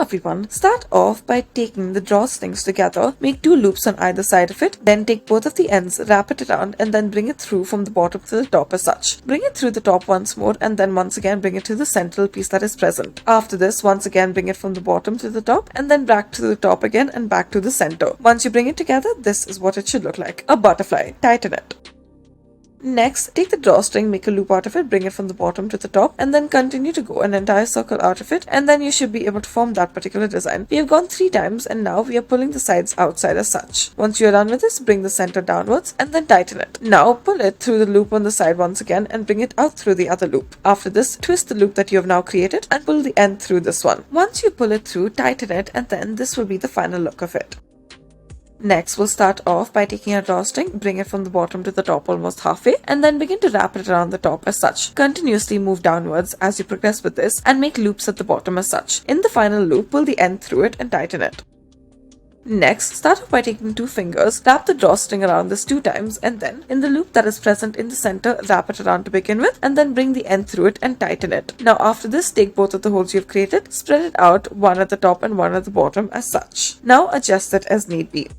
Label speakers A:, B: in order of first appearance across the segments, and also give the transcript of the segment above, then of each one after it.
A: everyone, start off by taking the drawstrings together, make 2 loops on either side of it, then take both of the ends, wrap it around and then bring it through from the bottom to the top as such. Bring it through the top once more and then once again bring it to the central piece that is present. After this, once again bring it from the bottom to the top and then back to the top again and back to the center. Once you bring it together, this is what it should look like. A butterfly. Tighten it. Next, take the drawstring, make a loop out of it, bring it from the bottom to the top and then continue to go an entire circle out of it and then you should be able to form that particular design. We have gone 3 times and now we are pulling the sides outside as such. Once you are done with this, bring the center downwards and then tighten it. Now pull it through the loop on the side once again and bring it out through the other loop. After this, twist the loop that you have now created and pull the end through this one. Once you pull it through, tighten it and then this will be the final look of it. Next, we'll start off by taking a drawstring, bring it from the bottom to the top almost halfway, and then begin to wrap it around the top as such. Continuously move downwards as you progress with this and make loops at the bottom as such. In the final loop, pull the end through it and tighten it. Next, start off by taking 2 fingers, wrap the drawstring around this 2 times and then, in the loop that is present in the center, wrap it around to begin with and then bring the end through it and tighten it. Now after this, take both of the holes you have created, spread it out, one at the top and one at the bottom as such. Now adjust it as need be.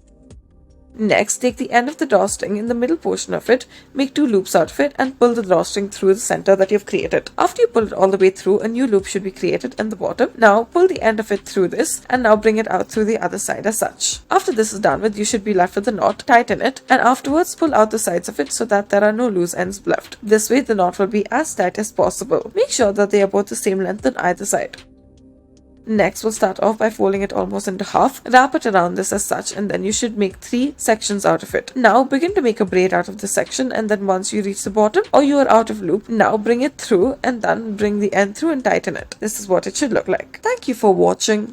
A: Next, take the end of the drawstring in the middle portion of it, make 2 loops out of it and pull the drawstring through the center that you have created. After you pull it all the way through, a new loop should be created in the bottom. Now pull the end of it through this and now bring it out through the other side as such. After this is done with, you should be left with the knot, tighten it and afterwards pull out the sides of it so that there are no loose ends left. This way the knot will be as tight as possible. Make sure that they are both the same length on either side. Next, we'll start off by folding it almost into half, wrap it around this as such and then you should make 3 sections out of it. Now begin to make a braid out of this section and then once you reach the bottom or you are out of loop, now bring it through and then bring the end through and tighten it. This is what it should look like. Thank you for watching.